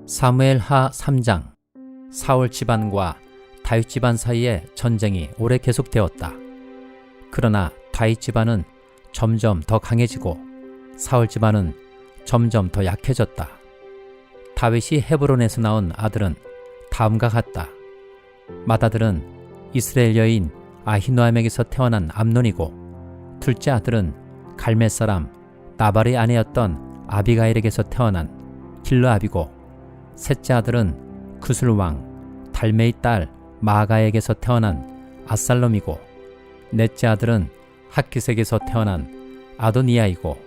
사무엘하 3장. 사울 집안과 다윗 집안 사이에 전쟁이 오래 계속되었다. 그러나 다윗 집안은 점점 더 강해지고 사울 집안은 점점 더 약해졌다. 다윗이 헤브론에서 나온 아들은 다음과 같다. 맏아들은 이스라엘 여인 아히노암에게서 태어난 암논이고, 둘째 아들은 갈멜 사람 나발의 아내였던 아비가일에게서 태어난 길르압이고, 셋째 아들은 구슬 왕 달메의 딸 마아가에게서 태어난 압살롬이고, 넷째 아들은 학기색에서 태어난 아도니아이고,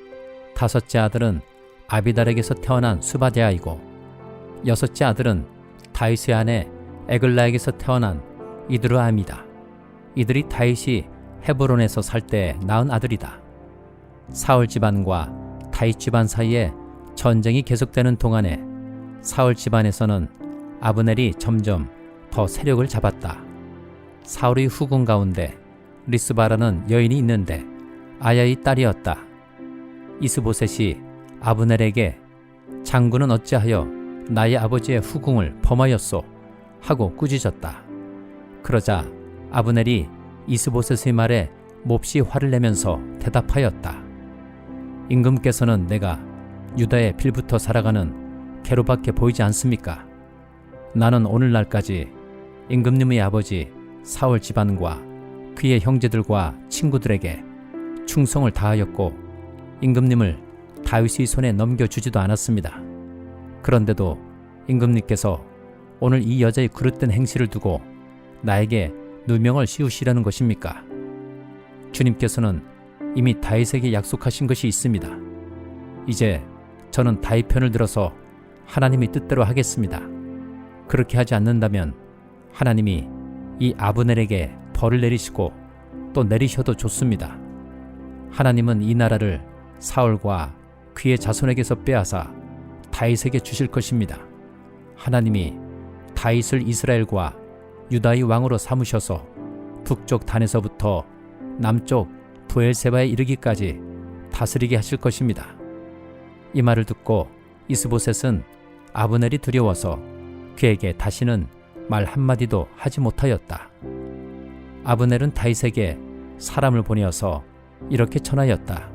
다섯째 아들은 아비달에게서 태어난 수바디아이고, 여섯째 아들은 다윗의 아내 에글라에게서 태어난 이드르암이다. 이들이 다윗이 헤브론에서 살 때 낳은 아들이다. 사울 집안과 다윗 집안 사이에 전쟁이 계속되는 동안에 사울 집안에서는 아브넬이 점점 더 세력을 잡았다. 사울의 후궁 가운데 리스바라는 여인이 있는데 아야의 딸이었다. 이스보셋이 아브넬에게 장군은 어찌하여 나의 아버지의 후궁을 범하였소? 하고 꾸짖었다. 그러자 아브넬이 이스보셋의 말에 몹시 화를 내면서 대답하였다. 임금께서는 내가 유다의 빌부터 살아가는 개로밖에 보이지 않습니까? 나는 오늘날까지 임금님의 아버지 사울 집안과 그의 형제들과 친구들에게 충성을 다하였고, 임금님을 다윗의 손에 넘겨주지도 않았습니다. 그런데도 임금님께서 오늘 이 여자의 그릇된 행실을 두고 나에게 누명을 씌우시려는 것입니까? 주님께서는 이미 다윗에게 약속하신 것이 있습니다. 이제 저는 다윗 편을 들어서 하나님의 뜻대로 하겠습니다. 그렇게 하지 않는다면 하나님이 이 아브넬에게 벌을 내리시고 또 내리셔도 좋습니다. 하나님은 이 나라를 사울과 그의 자손에게서 빼앗아 다윗에게 주실 것입니다. 하나님이 다윗을 이스라엘과 유다의 왕으로 삼으셔서 북쪽 단에서부터 남쪽 브엘세바에 이르기까지 다스리게 하실 것입니다. 이 말을 듣고 이스보셋은 아브넬이 두려워서 그에게 다시는 말 한마디도 하지 못하였다. 아브넬은 다윗에게 사람을 보내어서 이렇게 전하였다.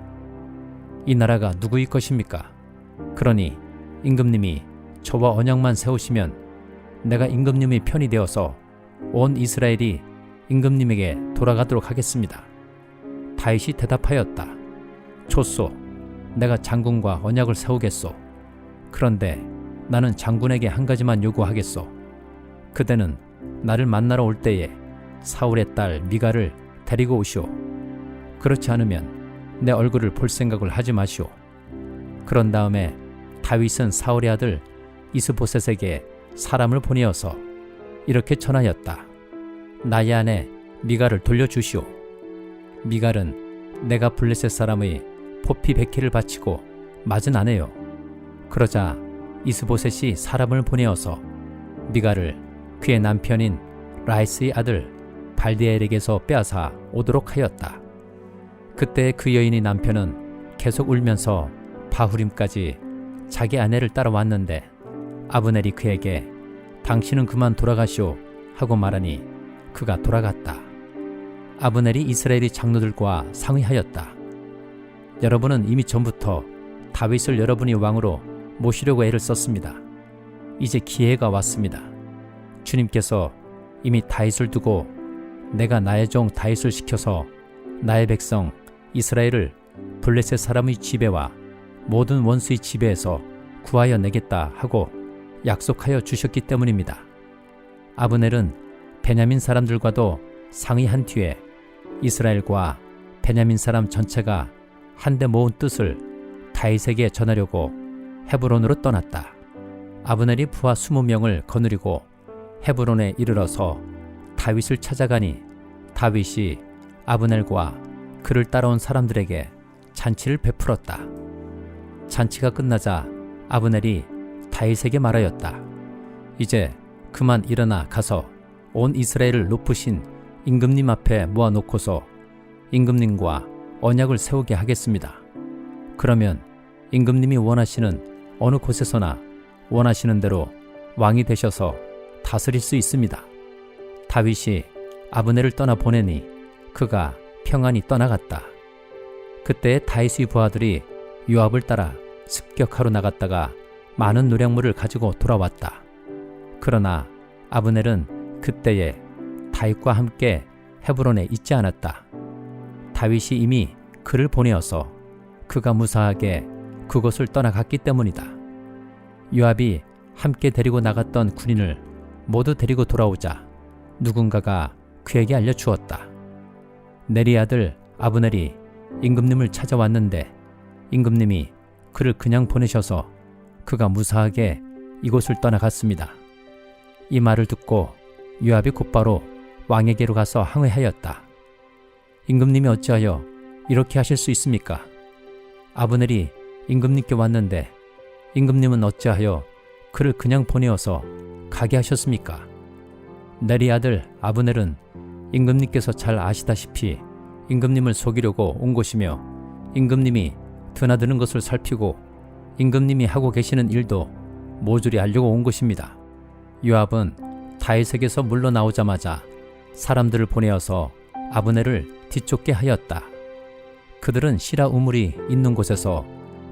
이 나라가 누구의 것입니까? 그러니 임금님이 저와 언약만 세우시면 내가 임금님의 편이 되어서 온 이스라엘이 임금님에게 돌아가도록 하겠습니다. 다윗이 대답하였다. 좋소. 내가 장군과 언약을 세우겠소. 그런데 나는 장군에게 한 가지만 요구하겠소. 그대는 나를 만나러 올 때에 사울의 딸 미갈을 데리고 오시오. 그렇지 않으면 내 얼굴을 볼 생각을 하지 마시오. 그런 다음에 다윗은 사울의 아들 이스보셋에게 사람을 보내어서 이렇게 전하였다. 나의 아내 미갈을 돌려주시오. 미갈은 내가 블레셋 사람의 포피 100개를 바치고 맞은 아내요. 그러자 이스보셋이 사람을 보내어서 미갈을 그의 남편인 라이스의 아들 발디엘에게서 빼앗아 오도록 하였다. 그때 그 여인의 남편은 계속 울면서 바후림까지 자기 아내를 따라왔는데 아브넬이 그에게 당신은 그만 돌아가시오 하고 말하니 그가 돌아갔다. 아브넬이 이스라엘의 장로들과 상의하였다. 여러분은 이미 전부터 다윗을 여러분이 왕으로 모시려고 애를 썼습니다. 이제 기회가 왔습니다. 주님께서 이미 다윗을 두고 내가 나의 종 다윗을 시켜서 나의 백성 이스라엘을 블레셋 사람의 지배와 모든 원수의 지배에서 구하여 내겠다 하고 약속하여 주셨기 때문입니다. 아브넬은 베냐민 사람들과도 상의한 뒤에 이스라엘과 베냐민 사람 전체가 한데 모은 뜻을 다윗에게 전하려고 헤브론으로 떠났다. 아브넬이 부하 20명을 거느리고 헤브론에 이르러서 다윗을 찾아가니 다윗이 아브넬과 그를 따라온 사람들에게 잔치를 베풀었다. 잔치가 끝나자 아브넬이 다윗에게 말하였다. 이제 그만 일어나 가서 온 이스라엘을 높으신 임금님 앞에 모아놓고서 임금님과 언약을 세우게 하겠습니다. 그러면 임금님이 원하시는 어느 곳에서나 원하시는 대로 왕이 되셔서 다스릴 수 있습니다. 다윗이 아브넬을 떠나 보내니 그가 평안히 떠나갔다. 그때 다윗의 부하들이 요압을 따라 습격하러 나갔다가 많은 노략물을 가지고 돌아왔다. 그러나 아브넬은 그때에 다윗과 함께 헤브론에 있지 않았다. 다윗이 이미 그를 보내어서 그가 무사하게 그곳을 떠나갔기 때문이다. 요압이 함께 데리고 나갔던 군인을 모두 데리고 돌아오자 누군가가 그에게 알려주었다. 넬의 아들 아브넬이 임금님을 찾아왔는데 임금님이 그를 그냥 보내셔서 그가 무사하게 이곳을 떠나갔습니다. 이 말을 듣고 요압이 곧바로 왕에게로 가서 항의하였다. 임금님이 어찌하여 이렇게 하실 수 있습니까? 아브넬이 임금님께 왔는데 임금님은 어찌하여 그를 그냥 보내어서 가게 하셨습니까? 넬의 아들 아브넬은 임금님께서 잘 아시다시피 임금님을 속이려고 온 것이며 임금님이 드나드는 것을 살피고 임금님이 하고 계시는 일도 모조리 알려고 온 것입니다. 요압은 다윗에게서 물러나오자마자 사람들을 보내어서 아브넬을 뒤쫓게 하였다. 그들은 시라 우물이 있는 곳에서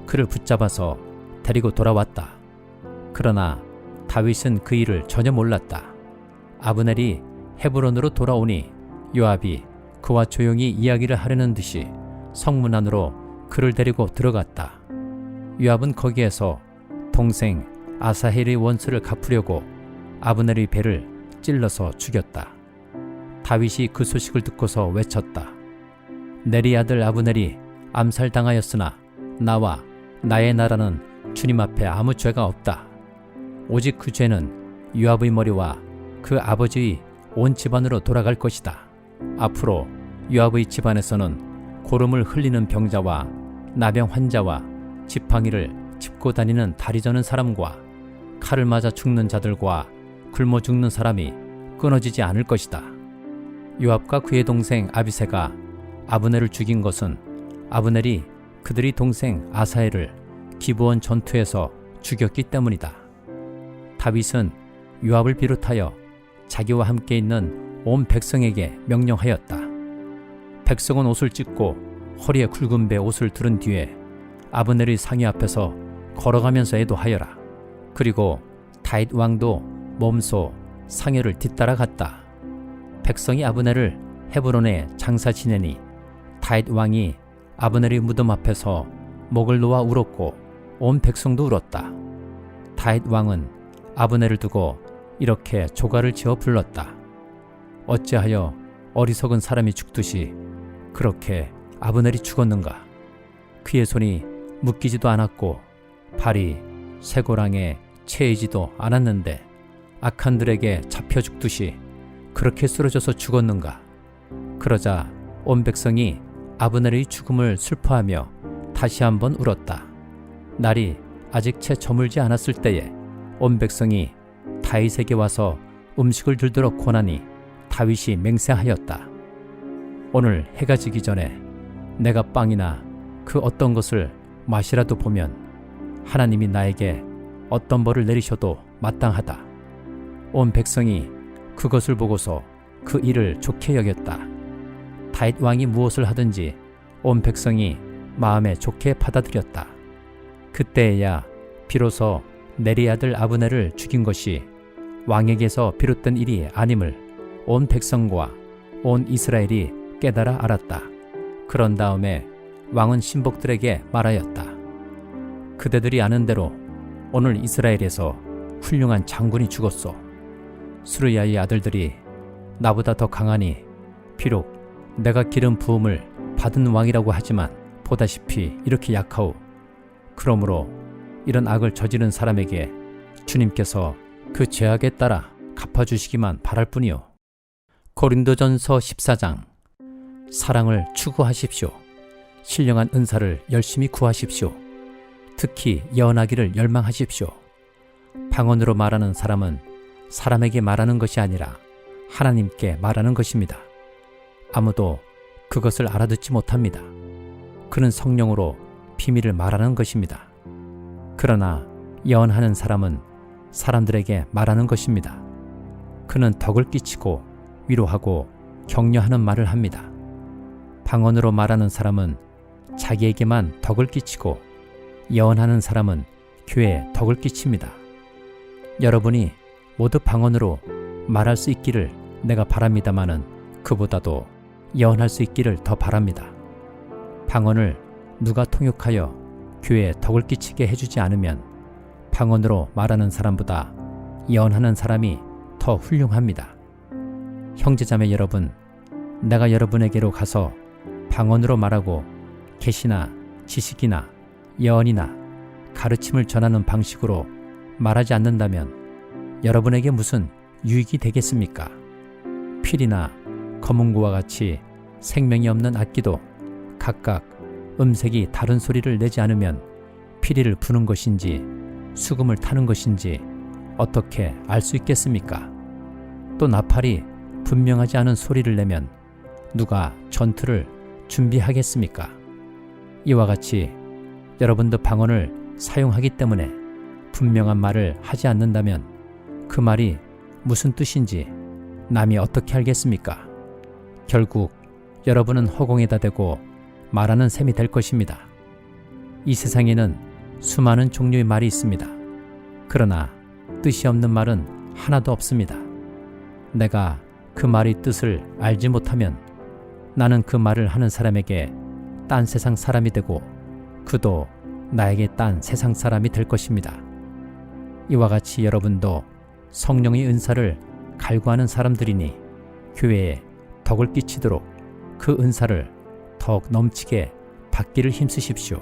그를 붙잡아서 데리고 돌아왔다. 그러나 다윗은 그 일을 전혀 몰랐다. 아브넬이 헤브론으로 돌아오니 요압이 그와 조용히 이야기를 하려는 듯이 성문 안으로 그를 데리고 들어갔다. 요압은 거기에서 동생 아사헬의 원수를 갚으려고 아브넬의 배를 찔러서 죽였다. 다윗이 그 소식을 듣고서 외쳤다. 넬의 아들 아브넬이 암살당하였으나 나와 나의 나라는 주님 앞에 아무 죄가 없다. 오직 그 죄는 요압의 머리와 그 아버지의 온 집안으로 돌아갈 것이다. 앞으로 요압의 집안에서는 고름을 흘리는 병자와 나병 환자와 지팡이를 짚고 다니는 다리 저는 사람과 칼을 맞아 죽는 자들과 굶어 죽는 사람이 끊어지지 않을 것이다. 요압과 그의 동생 아비새가 아브넬을 죽인 것은 아브넬이 그들의 동생 아사헬을 기브온 전투에서 죽였기 때문이다. 다윗은 요압을 비롯하여 자기와 함께 있는 온 백성에게 명령하였다. 백성은 옷을 찢고 허리에 굵은 배 옷을 두른 뒤에 아브넬의 상위 앞에서 걸어가면서 애도하여라. 그리고 다윗 왕도 몸소 상여를 뒤따라 갔다. 백성이 아브넬을 헤브론에 장사 지내니 다윗 왕이 아브넬의 무덤 앞에서 목을 놓아 울었고 온 백성도 울었다. 다윗 왕은 아브넬을 두고 이렇게 조가를 지어 불렀다. 어찌하여 어리석은 사람이 죽듯이 그렇게 아브넬이 죽었는가? 그의 손이 묶이지도 않았고 발이 쇠고랑에 채이지도 않았는데 악한들에게 잡혀 죽듯이 그렇게 쓰러져서 죽었는가? 그러자 온 백성이 아브넬의 죽음을 슬퍼하며 다시 한번 울었다. 날이 아직 채 저물지 않았을 때에 온 백성이 다윗에게 와서 음식을 들들어 권하니 다윗이 맹세하였다. 오늘 해가 지기 전에 내가 빵이나 그 어떤 것을 맛이라도 보면 하나님이 나에게 어떤 벌을 내리셔도 마땅하다. 온 백성이 그것을 보고서 그 일을 좋게 여겼다. 다윗 왕이 무엇을 하든지 온 백성이 마음에 좋게 받아들였다. 그때에야 비로소 넬의 아들 아브넬을 죽인 것이 왕에게서 비롯된 일이 아님을 온 백성과 온 이스라엘이 깨달아 알았다. 그런 다음에 왕은 신복들에게 말하였다. 그대들이 아는 대로 오늘 이스라엘에서 훌륭한 장군이 죽었소. 수르야의 아들들이 나보다 더 강하니 비록 내가 기름 부음을 받은 왕이라고 하지만 보다시피 이렇게 약하오. 그러므로 이런 악을 저지른 사람에게 주님께서 그 죄악에 따라 갚아주시기만 바랄 뿐이요. 고린도전서 14장. 사랑을 추구하십시오. 신령한 은사를 열심히 구하십시오. 특히 예언하기를 열망하십시오. 방언으로 말하는 사람은 사람에게 말하는 것이 아니라 하나님께 말하는 것입니다. 아무도 그것을 알아듣지 못합니다. 그는 성령으로 비밀을 말하는 것입니다. 그러나 예언하는 사람은 사람들에게 말하는 것입니다. 그는 덕을 끼치고 위로하고 격려하는 말을 합니다. 방언으로 말하는 사람은 자기에게만 덕을 끼치고 예언하는 사람은 교회에 덕을 끼칩니다. 여러분이 모두 방언으로 말할 수 있기를 내가 바랍니다마는 그보다도 예언할 수 있기를 더 바랍니다. 방언을 누가 통역하여 교회에 덕을 끼치게 해주지 않으면 방언으로 말하는 사람보다 예언하는 사람이 더 훌륭합니다. 형제자매 여러분, 내가 여러분에게로 가서 방언으로 말하고 계시나 지식이나 예언이나 가르침을 전하는 방식으로 말하지 않는다면 여러분에게 무슨 유익이 되겠습니까? 필이나 검은고와 같이 생명이 없는 악기도 각각 음색이 다른 소리를 내지 않으면 피리를 부는 것인지 수금을 타는 것인지 어떻게 알 수 있겠습니까? 또 나팔이 분명하지 않은 소리를 내면 누가 전투를 준비하겠습니까? 이와 같이 여러분도 방언을 사용하기 때문에 분명한 말을 하지 않는다면 그 말이 무슨 뜻인지 남이 어떻게 알겠습니까? 결국 여러분은 허공에다 대고 말하는 셈이 될 것입니다. 이 세상에는 수많은 종류의 말이 있습니다. 그러나 뜻이 없는 말은 하나도 없습니다. 내가 그 말의 뜻을 알지 못하면 나는 그 말을 하는 사람에게 딴 세상 사람이 되고 그도 나에게 딴 세상 사람이 될 것입니다. 이와 같이 여러분도 성령의 은사를 갈구하는 사람들이니 교회에 덕을 끼치도록 그 은사를 더욱 넘치게 받기를 힘쓰십시오.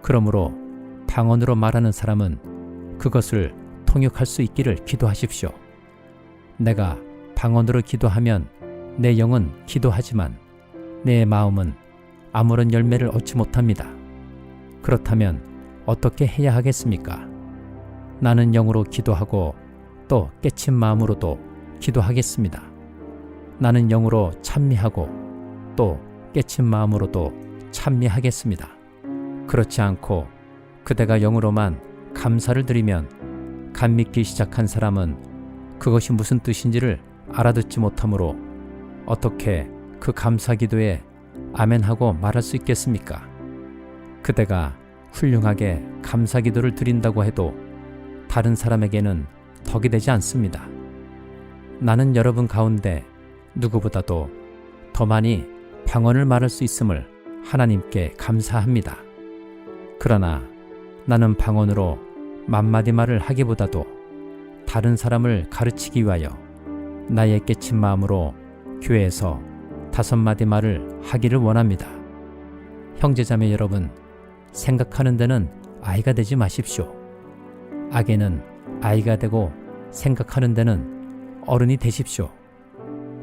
그러므로 방언으로 말하는 사람은 그것을 통역할 수 있기를 기도하십시오. 내가 방언으로 기도하면 내 영은 기도하지만 내 마음은 아무런 열매를 얻지 못합니다. 그렇다면 어떻게 해야 하겠습니까? 나는 영으로 기도하고 또 깨친 마음으로도 기도하겠습니다. 나는 영으로 찬미하고 또 깨친 마음으로도 찬미하겠습니다. 그렇지 않고 그대가 영으로만 감사를 드리면 감믿기 시작한 사람은 그것이 무슨 뜻인지를 알아듣지 못하므로 어떻게 그 감사 기도에 아멘하고 말할 수 있겠습니까? 그대가 훌륭하게 감사 기도를 드린다고 해도 다른 사람에게는 덕이 되지 않습니다. 나는 여러분 가운데 누구보다도 더 많이 방언을 말할 수 있음을 하나님께 감사합니다. 그러나 나는 방언으로 만마디 말을 하기보다도 다른 사람을 가르치기 위하여 나의 깨친 마음으로 교회에서 5마디 말을 하기를 원합니다. 형제자매 여러분, 생각하는 데는 아이가 되지 마십시오. 악에는 아이가 되고 생각하는 데는 어른이 되십시오.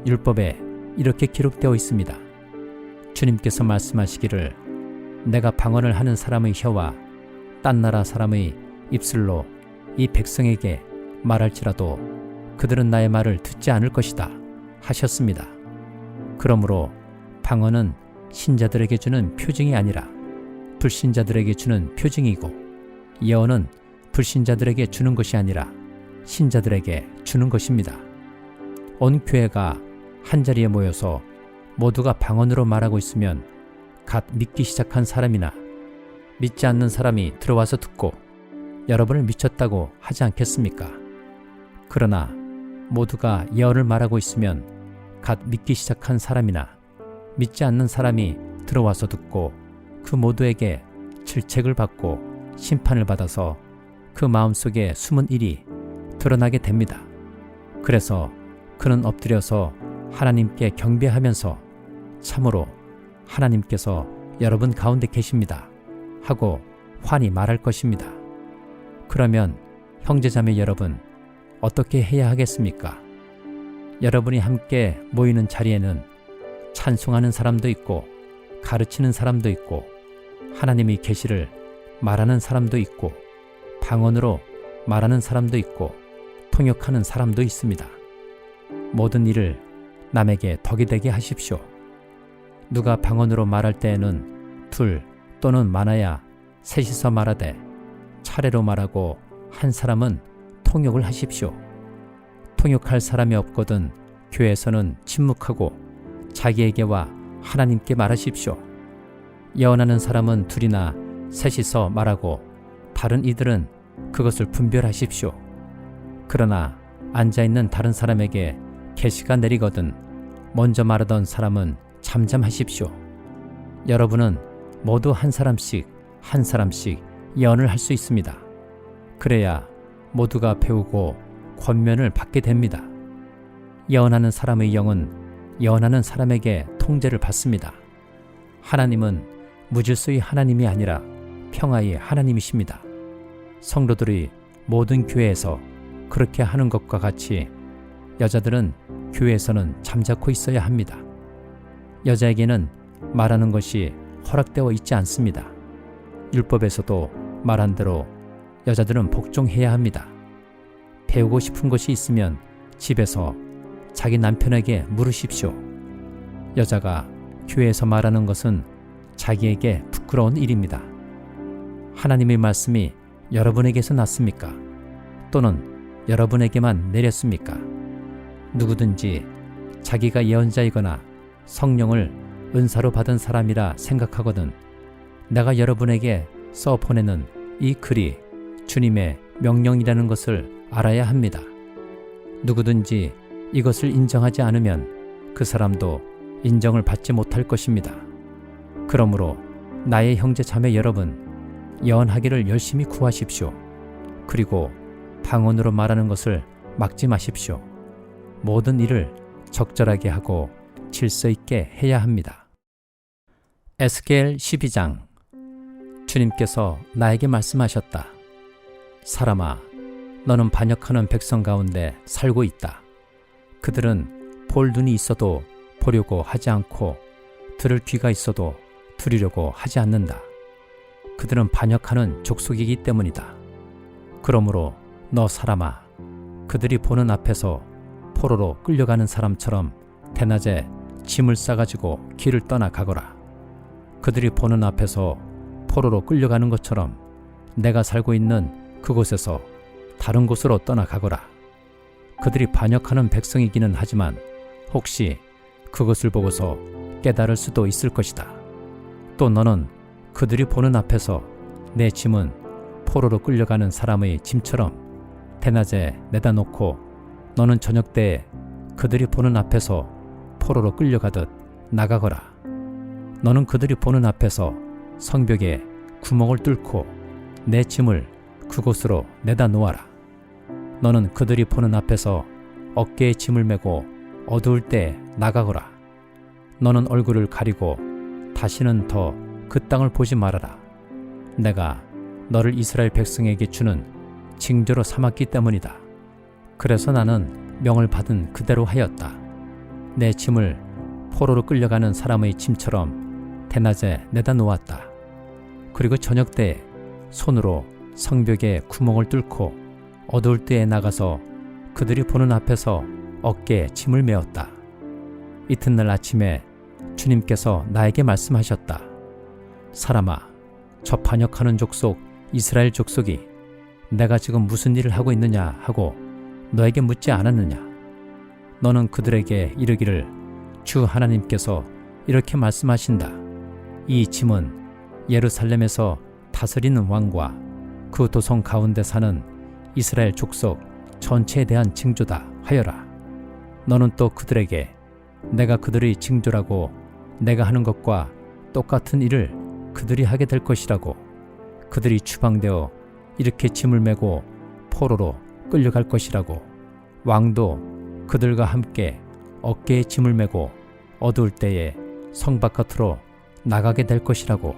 율법에 이렇게 기록되어 있습니다. 주님께서 말씀하시기를 내가 방언을 하는 사람의 혀와 딴 나라 사람의 입술로 이 백성에게 말할지라도 그들은 나의 말을 듣지 않을 것이다 하셨습니다. 그러므로 방언은 신자들에게 주는 표징이 아니라 불신자들에게 주는 표징이고 예언은 불신자들에게 주는 것이 아니라 신자들에게 주는 것입니다. 온 교회가 한자리에 모여서 모두가 방언으로 말하고 있으면 갓 믿기 시작한 사람이나 믿지 않는 사람이 들어와서 듣고 여러분을 미쳤다고 하지 않겠습니까? 그러나 모두가 예언을 말하고 있으면 갓 믿기 시작한 사람이나 믿지 않는 사람이 들어와서 듣고 그 모두에게 질책을 받고 심판을 받아서 그 마음속에 숨은 일이 드러나게 됩니다. 그래서 그는 엎드려서 하나님께 경배하면서 참으로 하나님께서 여러분 가운데 계십니다 하고 환히 말할 것입니다. 그러면 형제자매 여러분, 어떻게 해야 하겠습니까? 여러분이 함께 모이는 자리에는 찬송하는 사람도 있고 가르치는 사람도 있고 하나님의 계시를 말하는 사람도 있고 방언으로 말하는 사람도 있고 통역하는 사람도 있습니다. 모든 일을 남에게 덕이 되게 하십시오. 누가 방언으로 말할 때에는 둘 또는 많아야 셋이서 말하되 차례로 말하고 한 사람은 통역을 하십시오. 통역할 사람이 없거든 교회에서는 침묵하고 자기에게와 하나님께 말하십시오. 예언하는 사람은 둘이나 셋이서 말하고 다른 이들은 그것을 분별하십시오. 그러나 앉아있는 다른 사람에게 계시가 내리거든 먼저 말하던 사람은 잠잠하십시오. 여러분은 모두 한 사람씩 예언을 할 수 있습니다. 그래야 모두가 배우고 권면을 받게 됩니다. 예언하는 사람의 영은 예언하는 사람에게 통제를 받습니다. 하나님은 무질서의 하나님이 아니라 평화의 하나님이십니다. 성도들이 모든 교회에서 그렇게 하는 것과 같이 여자들은 교회에서는 잠자코 있어야 합니다. 여자에게는 말하는 것이 허락되어 있지 않습니다. 율법에서도 말한 대로 여자들은 복종해야 합니다. 배우고 싶은 것이 있으면 집에서 자기 남편에게 물으십시오. 여자가 교회에서 말하는 것은 자기에게 부끄러운 일입니다. 하나님의 말씀이 여러분에게서 났습니까? 또는 여러분에게만 내렸습니까? 누구든지 자기가 예언자이거나 성령을 은사로 받은 사람이라 생각하거든 내가 여러분에게 써 보내는 이 글이 주님의 명령이라는 것을 알아야 합니다. 누구든지 이것을 인정하지 않으면 그 사람도 인정을 받지 못할 것입니다. 그러므로 나의 형제 자매 여러분, 예언하기를 열심히 구하십시오. 그리고 방언으로 말하는 것을 막지 마십시오. 모든 일을 적절하게 하고 질서 있게 해야 합니다. 에스겔 12장. 주님께서 나에게 말씀하셨다. 사람아, 너는 반역하는 백성 가운데 살고 있다. 그들은 볼 눈이 있어도 보려고 하지 않고 들을 귀가 있어도 들으려고 하지 않는다. 그들은 반역하는 족속이기 때문이다. 그러므로 너 사람아, 그들이 보는 앞에서 포로로 끌려가는 사람처럼 대낮에 짐을 싸가지고 길을 떠나가거라. 그들이 보는 앞에서 포로로 끌려가는 것처럼 내가 살고 있는 그곳에서 다른 곳으로 떠나가거라. 그들이 반역하는 백성이기는 하지만 혹시 그것을 보고서 깨달을 수도 있을 것이다. 또 너는 그들이 보는 앞에서 내 짐은 포로로 끌려가는 사람의 짐처럼 대낮에 내다 놓고 너는 저녁 때에 그들이 보는 앞에서 포로로 끌려가듯 나가거라. 너는 그들이 보는 앞에서 성벽에 구멍을 뚫고 내 짐을 그곳으로 내다 놓아라. 너는 그들이 보는 앞에서 어깨에 짐을 메고 어두울 때에 나가거라. 너는 얼굴을 가리고 다시는 더 그 땅을 보지 말아라. 내가 너를 이스라엘 백성에게 주는 징조로 삼았기 때문이다. 그래서 나는 명을 받은 그대로 하였다. 내 짐을 포로로 끌려가는 사람의 짐처럼 대낮에 내다 놓았다. 그리고 저녁 때에 손으로 성벽에 구멍을 뚫고 어두울 때에 나가서 그들이 보는 앞에서 어깨에 짐을 메었다. 이튿날 아침에 주님께서 나에게 말씀하셨다. 사람아, 저 반역하는 족속 이스라엘 족속이 내가 지금 무슨 일을 하고 있느냐 하고 너에게 묻지 않았느냐? 너는 그들에게 이르기를 주 하나님께서 이렇게 말씀하신다. 이 짐은 예루살렘에서 다스리는 왕과 그 도성 가운데 사는 이스라엘 족속 전체에 대한 징조다 하여라. 너는 또 그들에게 내가 그들의 징조라고 내가 하는 것과 똑같은 일을 그들이 하게 될 것이라고, 그들이 추방되어 이렇게 짐을 메고 포로로 끌려갈 것이라고, 왕도 그들과 함께 어깨에 짐을 메고 어두울 때에 성 바깥으로 나가게 될 것이라고,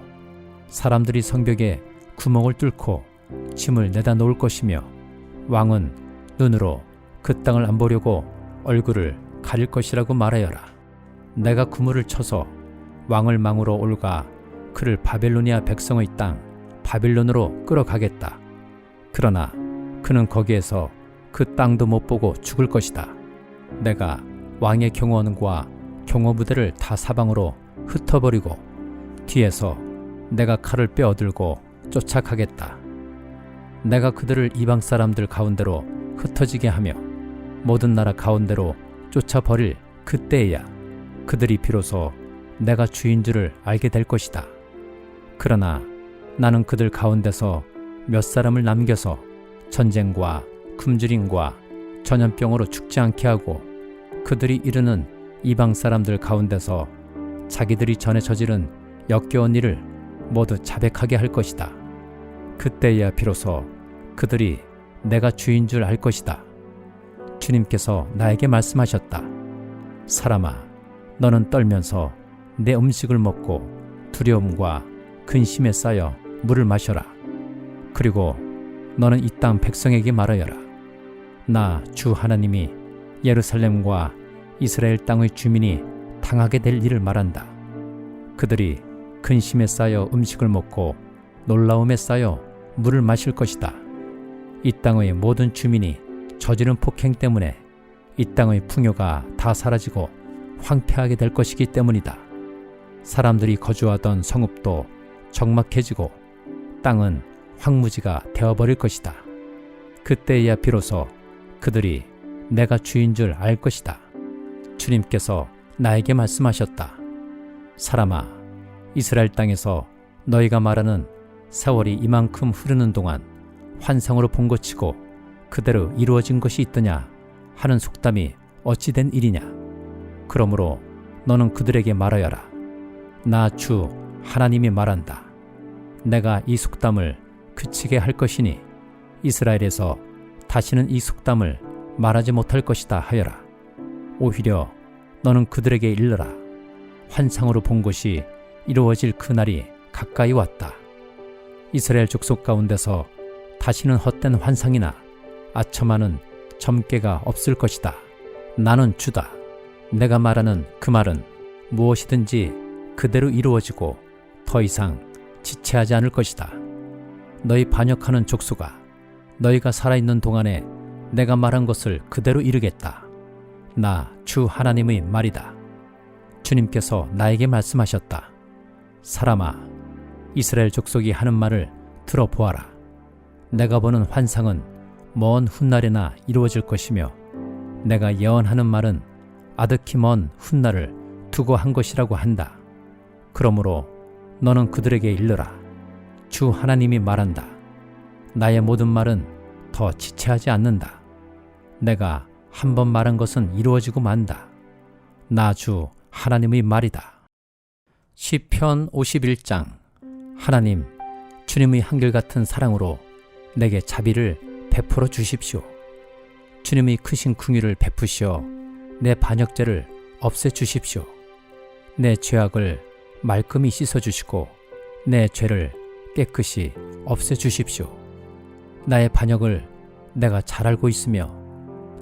사람들이 성벽에 구멍을 뚫고 짐을 내다 놓을 것이며 왕은 눈으로 그 땅을 안 보려고 얼굴을 가릴 것이라고 말하여라. 내가 그물을 쳐서 왕을 망으로 올가 그를 바벨로니아 백성의 땅 바빌론으로 끌어가겠다. 그러나 그는 거기에서 그 땅도 못 보고 죽을 것이다. 내가 왕의 경호원과 경호부대를 다 사방으로 흩어버리고 뒤에서 내가 칼을 빼어들고 쫓아가겠다. 내가 그들을 이방 사람들 가운데로 흩어지게 하며 모든 나라 가운데로 쫓아버릴 그때에야 그들이 비로소 내가 주인 줄을 알게 될 것이다. 그러나 나는 그들 가운데서 몇 사람을 남겨서 전쟁과 굶주림과 전염병으로 죽지 않게 하고 그들이 이르는 이방 사람들 가운데서 자기들이 전에 저지른 역겨운 일을 모두 자백하게 할 것이다. 그때야 비로소 그들이 내가 주인 줄 알 것이다. 주님께서 나에게 말씀하셨다. 사람아, 너는 떨면서 내 음식을 먹고 두려움과 근심에 쌓여 물을 마셔라. 그리고 너는 이 땅 백성에게 말하여라. 나 주 하나님이 예루살렘과 이스라엘 땅의 주민이 당하게 될 일을 말한다. 그들이 근심에 쌓여 음식을 먹고 놀라움에 쌓여 물을 마실 것이다. 이 땅의 모든 주민이 저지른 폭행 때문에 이 땅의 풍요가 다 사라지고 황폐하게 될 것이기 때문이다. 사람들이 거주하던 성읍도 적막해지고 땅은 황무지가 되어버릴 것이다. 그때야 비로소 그들이 내가 주인 줄 알 것이다. 주님께서 나에게 말씀하셨다. 사람아, 이스라엘 땅에서 너희가 말하는 세월이 이만큼 흐르는 동안 환상으로 본 것치고 그대로 이루어진 것이 있더냐 하는 속담이 어찌 된 일이냐. 그러므로 너는 그들에게 말하여라. 나 주 하나님이 말한다. 내가 이 속담을 그치게 할 것이니 이스라엘에서 다시는 이 속담을 말하지 못할 것이다 하여라. 오히려 너는 그들에게 일러라. 환상으로 본 것이 이루어질 그날이 가까이 왔다. 이스라엘 족속 가운데서 다시는 헛된 환상이나 아첨하는 점괘가 없을 것이다. 나는 주다. 내가 말하는 그 말은 무엇이든지 그대로 이루어지고 더 이상 지체하지 않을 것이다. 너희 반역하는 족속아, 너희가 살아있는 동안에 내가 말한 것을 그대로 이루겠다. 나 주 하나님의 말이다. 주님께서 나에게 말씀하셨다. 사람아, 이스라엘 족속이 하는 말을 들어보아라. 내가 보는 환상은 먼 훗날에나 이루어질 것이며 내가 예언하는 말은 아득히 먼 훗날을 두고 한 것이라고 한다. 그러므로 너는 그들에게 일러라. 주 하나님이 말한다. 나의 모든 말은 더 지체하지 않는다. 내가 한 번 말한 것은 이루어지고 만다. 나 주 하나님의 말이다. 시편 51장. 하나님, 주님의 한결같은 사랑으로 내게 자비를 베풀어 주십시오. 주님의 크신 긍휼을 베푸시어 내 반역죄를 없애 주십시오. 내 죄악을 말끔히 씻어 주시고 내 죄를 깨끗이 없애 주십시오. 나의 반역을 내가 잘 알고 있으며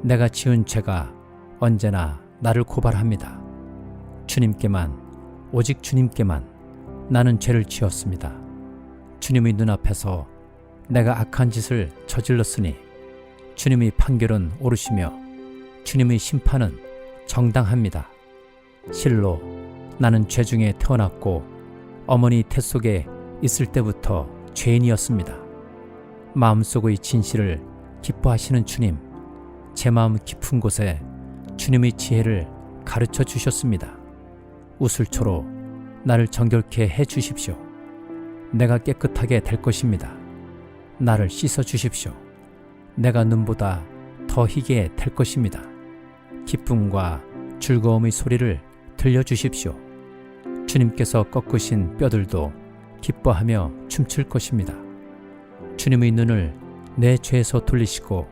내가 지은 죄가 언제나 나를 고발합니다. 주님께만, 오직 주님께만 나는 죄를 지었습니다. 주님의 눈앞에서 내가 악한 짓을 저질렀으니 주님의 판결은 옳으시며 주님의 심판은 정당합니다. 실로 나는 죄 중에 태어났고 어머니 태 속에 있을 때부터 죄인이었습니다. 마음속의 진실을 기뻐하시는 주님, 제 마음 깊은 곳에 주님의 지혜를 가르쳐 주셨습니다. 우슬초로 나를 정결케 해 주십시오. 내가 깨끗하게 될 것입니다. 나를 씻어 주십시오. 내가 눈보다 더 희게 될 것입니다. 기쁨과 즐거움의 소리를 들려주십시오. 주님께서 꺾으신 뼈들도 기뻐하며 춤출 것입니다. 주님의 눈을 내 죄에서 돌리시고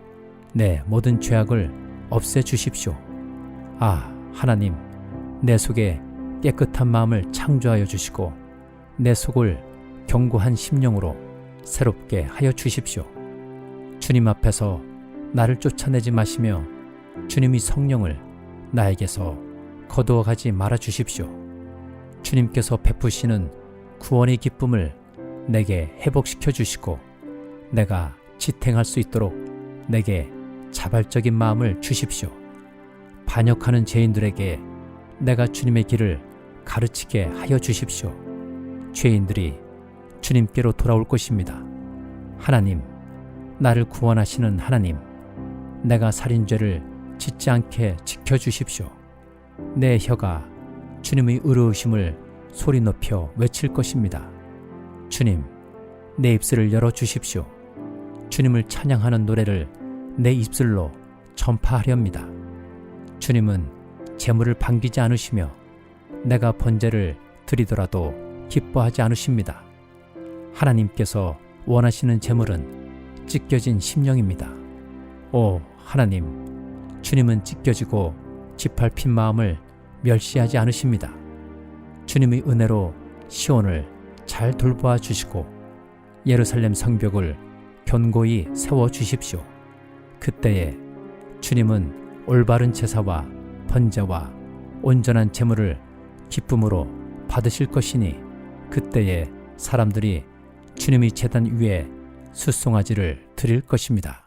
내 모든 죄악을 없애 주십시오. 아, 하나님, 내 속에 깨끗한 마음을 창조하여 주시고 내 속을 견고한 심령으로 새롭게 하여 주십시오. 주님 앞에서 나를 쫓아내지 마시며 주님의 성령을 나에게서 거두어 가지 말아 주십시오. 주님께서 베푸시는 구원의 기쁨을 내게 회복시켜 주시고 내가 지탱할 수 있도록 내게 자발적인 마음을 주십시오. 반역하는 죄인들에게 내가 주님의 길을 가르치게 하여 주십시오. 죄인들이 주님께로 돌아올 것입니다. 하나님, 나를 구원하시는 하나님, 내가 살인죄를 짓지 않게 지켜주십시오. 내 혀가 주님의 의로우심을 소리 높여 외칠 것입니다. 주님, 내 입술을 열어주십시오. 주님을 찬양하는 노래를 내 입술로 전파하렵니다. 주님은 재물을 반기지 않으시며 내가 번제를 드리더라도 기뻐하지 않으십니다. 하나님께서 원하시는 재물은 찢겨진 심령입니다. 오 하나님, 주님은 찢겨지고 짓밟힌 마음을 멸시하지 않으십니다. 주님의 은혜로 시온을 잘 돌보아 주시고 예루살렘 성벽을 견고히 세워주십시오. 그때에 주님은 올바른 제사와 번제와 온전한 제물을 기쁨으로 받으실 것이니 그때에 사람들이 주님의 제단 위에 숫송아지를 드릴 것입니다.